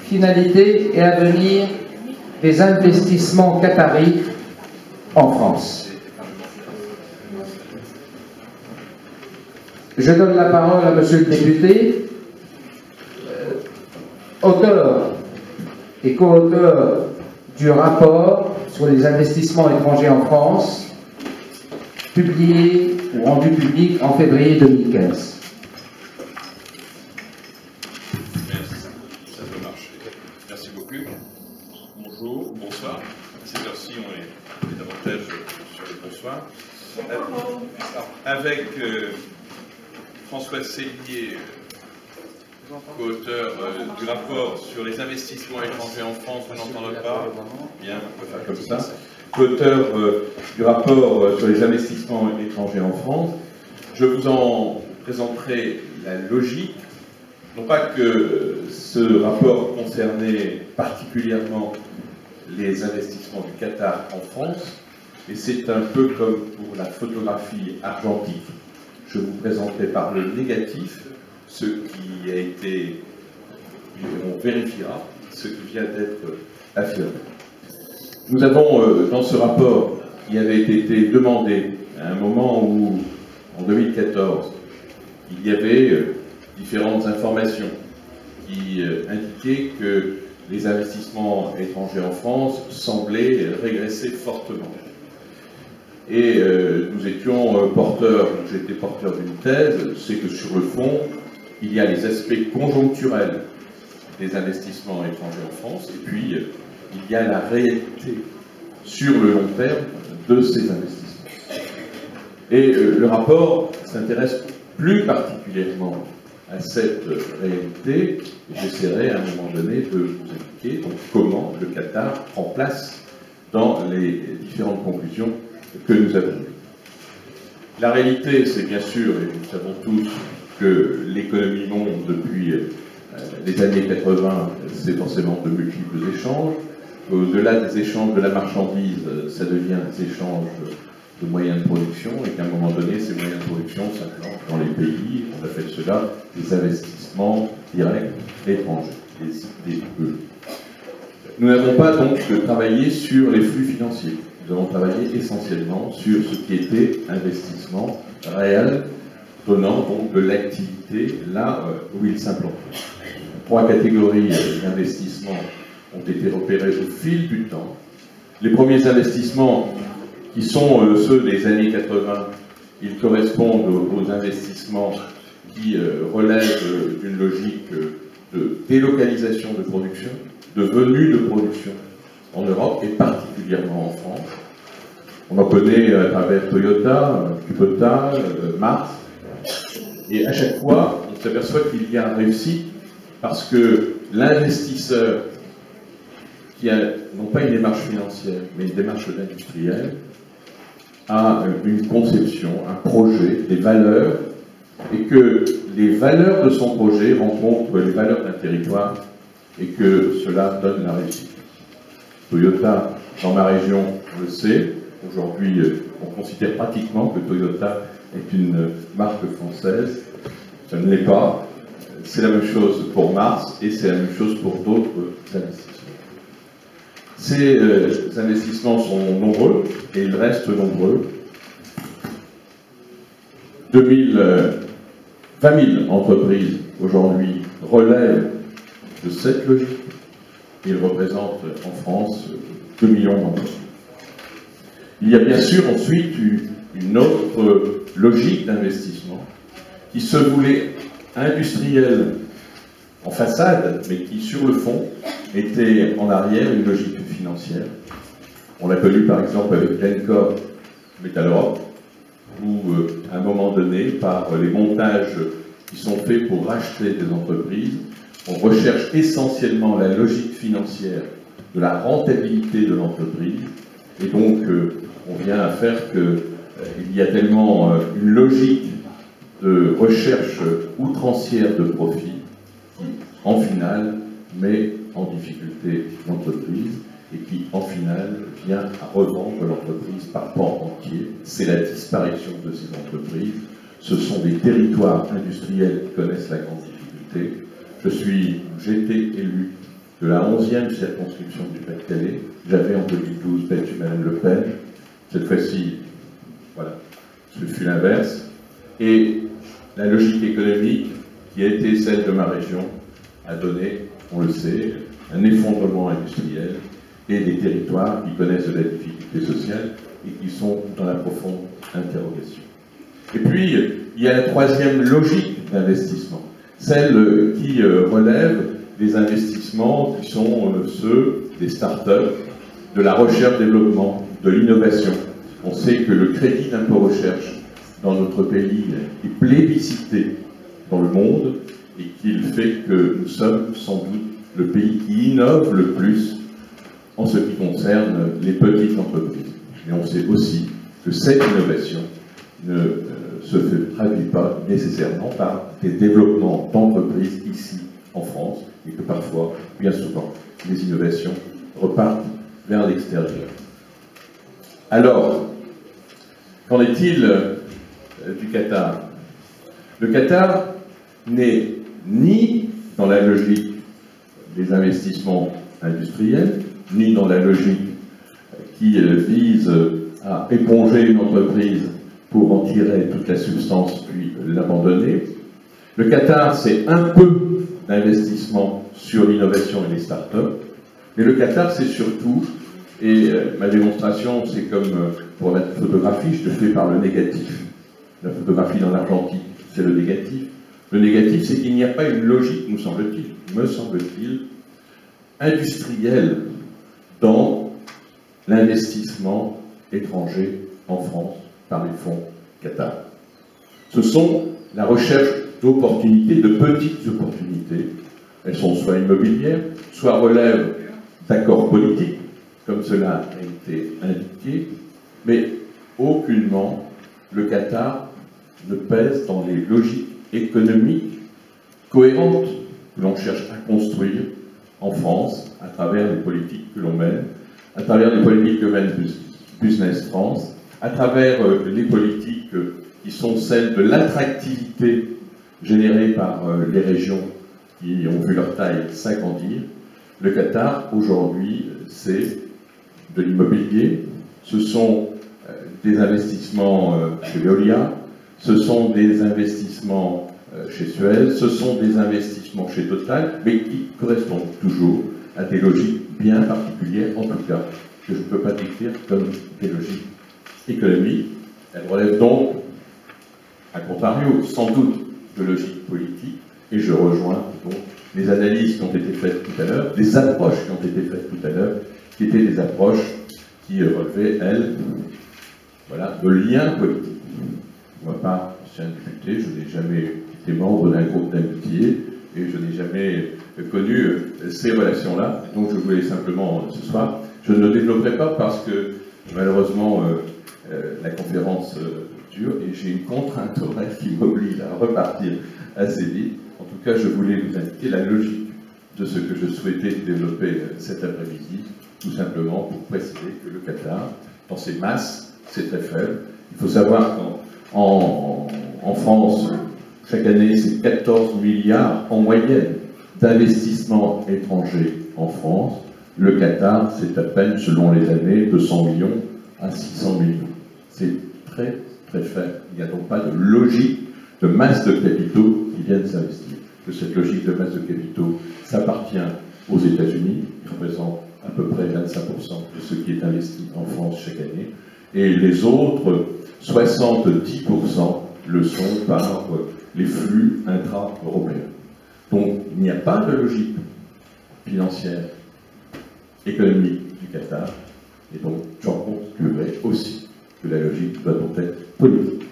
finalité et avenir des investissements qataris en France. Je donne la parole à Monsieur le député, auteur et co-auteur du rapport sur les investissements étrangers en France, publié ou rendu public en février 2015. Ça peut marcher. Merci beaucoup. Bonjour, bonsoir. À cette heure-ci, on est davantage sur le bonsoir. Avec François Sellier, co-auteur du rapport sur les investissements étrangers en France, on n'entend pas. Bien, on peut faire comme ça. Co-auteur du rapport sur les investissements étrangers en France, je vous en présenterai la logique. Non pas que ce rapport concernait particulièrement les investissements du Qatar en France, et c'est un peu comme pour la photographie argentique. Je vous présenterai par le négatif ce qui a été, on vérifiera, ce qui vient d'être affirmé. Nous avons dans ce rapport qui avait été demandé à un moment où, en 2014, il y avait différentes informations qui indiquaient que les investissements étrangers en France semblaient régresser fortement. Et nous étions porteurs, j'étais porteur d'une thèse, c'est que sur le fond, il y a les aspects conjoncturels des investissements étrangers en France, et puis il y a la réalité sur le long terme de ces investissements. Et le rapport s'intéresse plus particulièrement à cette réalité, et j'essaierai à un moment donné de vous indiquer donc, comment le Qatar prend place dans les différentes conclusions que nous avons eues. La réalité, c'est bien sûr, et nous savons tous, que l'économie monte depuis les années 80, c'est forcément de multiples échanges. Au-delà des échanges de la marchandise, ça devient des échanges de moyens de production, et qu'à un moment donné, ces moyens de production s'implantent dans les pays. On appelle cela des investissements directs étrangers, des IDE. Nous n'avons pas donc travaillé sur les flux financiers. Nous avons travaillé essentiellement sur ce qui était investissement réel, donnant donc de l'activité là où il s'implantait. 3 catégories d'investissements ont été repérées au fil du temps. Les premiers investissements qui sont ceux des années 80, ils correspondent aux investissements qui relèvent d'une logique de délocalisation de production, de venue de production en Europe et particulièrement en France. On en connaît à travers Toyota, Kubota, Mars, et à chaque fois, on s'aperçoit qu'il y a une réussite parce que l'investisseur qui a non pas une démarche financière, mais une démarche industrielle, a une conception, un projet, des valeurs, et que les valeurs de son projet rencontrent les valeurs d'un territoire, et que cela donne la réussite. Toyota, dans ma région, on le sait, aujourd'hui, on considère pratiquement que Toyota est une marque française. Ça ne l'est pas. C'est la même chose pour Mars, et c'est la même chose pour d'autres investissements. Ces investissements sont nombreux, et ils restent nombreux. 20 000 entreprises aujourd'hui relèvent de cette logique. Ils représentent en France 2 millions d'emplois. Il y a bien sûr ensuite une autre logique d'investissement qui se voulait industrielle en façade, mais qui sur le fond était en arrière une logique financière. On l'a connu par exemple avec Glencore Metal Europe, où à un moment donné, par les montages qui sont faits pour racheter des entreprises, on recherche essentiellement la logique financière de la rentabilité de l'entreprise, et donc on vient à faire qu'il y a tellement une logique de recherche outrancière de profit qui, en finale, met en difficulté l'entreprise et qui, en finale, vient à revendre l'entreprise par pan entier. C'est la disparition de ces entreprises. Ce sont des territoires industriels qui connaissent la grande difficulté. J'ai été élu de la 11e circonscription du Pas-de-Calais. J'avais en 2012 battu Madame Le Pen. Cette fois-ci, voilà, ce fut l'inverse. Et la logique économique qui a été celle de ma région a donné, on le sait, un effondrement industriel et des territoires qui connaissent de la difficulté sociale et qui sont dans la profonde interrogation. Et puis, il y a la troisième logique d'investissement, celle qui relève des investissements qui sont ceux des start-up, de la recherche-développement, de l'innovation. On sait que le crédit d'impôt recherche dans notre pays est plébiscité dans le monde et qu'il fait que nous sommes sans doute le pays qui innove le plus en ce qui concerne les petites entreprises. Mais on sait aussi que cette innovation ne se traduit pas nécessairement par des développements d'entreprises ici en France et que parfois, bien souvent, les innovations repartent vers l'extérieur. Alors, qu'en est-il du Qatar? Le Qatar n'est ni dans la logique des investissements industriels, ni dans la logique qui vise à éponger une entreprise pour en tirer toute la substance puis l'abandonner. Le Qatar, c'est un peu d'investissement sur l'innovation et les start-up, mais le Qatar, c'est surtout, et ma démonstration, c'est comme pour la photographie, je le fais par le négatif. La photographie dans l'argentique, c'est le négatif. Le négatif, c'est qu'il n'y a pas une logique, me semble-t-il, industrielle dans l'investissement étranger en France par les fonds Qatar. Ce sont la recherche d'opportunités, de petites opportunités. Elles sont soit immobilières, soit relèvent d'accords politiques, comme cela a été indiqué, mais aucunement le Qatar ne pèse dans les logiques économiques cohérentes que l'on cherche à construire en France à travers les politiques que l'on mène, à travers les politiques que mène Business France, à travers les politiques qui sont celles de l'attractivité générée par les régions qui ont vu leur taille s'agrandir. Le Qatar, aujourd'hui, c'est de l'immobilier, ce sont des investissements chez Veolia, ce sont des investissements chez Suez, ce sont des investissements chez Total, mais qui correspondent toujours à des logiques bien particulières, en tout cas, que je ne peux pas décrire comme des logiques économiques. Elles relèvent donc, à contrario, sans doute de logique politique, et je rejoins donc les analyses qui ont été faites tout à l'heure, les approches qui ont été faites tout à l'heure, qui étaient des approches qui relevaient, elles, voilà, de liens politiques. Moi, pas ancien député, je n'ai jamais été membre d'un groupe d'amitié et je n'ai jamais connu ces relations-là. Donc je voulais simplement, ce soir, je ne le développerai pas parce que malheureusement la conférence dure et j'ai une contrainte horaire qui m'oblige à repartir assez vite. En tout cas, je voulais vous indiquer la logique de ce que je souhaitais développer cet après-midi, tout simplement pour préciser que le Qatar, dans ses masses, c'est très faible. Il faut savoir qu'en France, chaque année, c'est 14 milliards en moyenne d'investissements étrangers en France. Le Qatar, c'est à peine, selon les années, 200 millions à 600 millions. C'est très, très faible. Il n'y a donc pas de logique de masse de capitaux qui viennent s'investir. Que cette logique de masse de capitaux s'appartient aux États-Unis, qui représentent à peu près 25% de ce qui est investi en France chaque année, et les autres 70% le sont par les flux intra-européens. Donc il n'y a pas de logique financière, économique du Qatar, et donc j'en conclurai aussi que la logique doit donc être politique.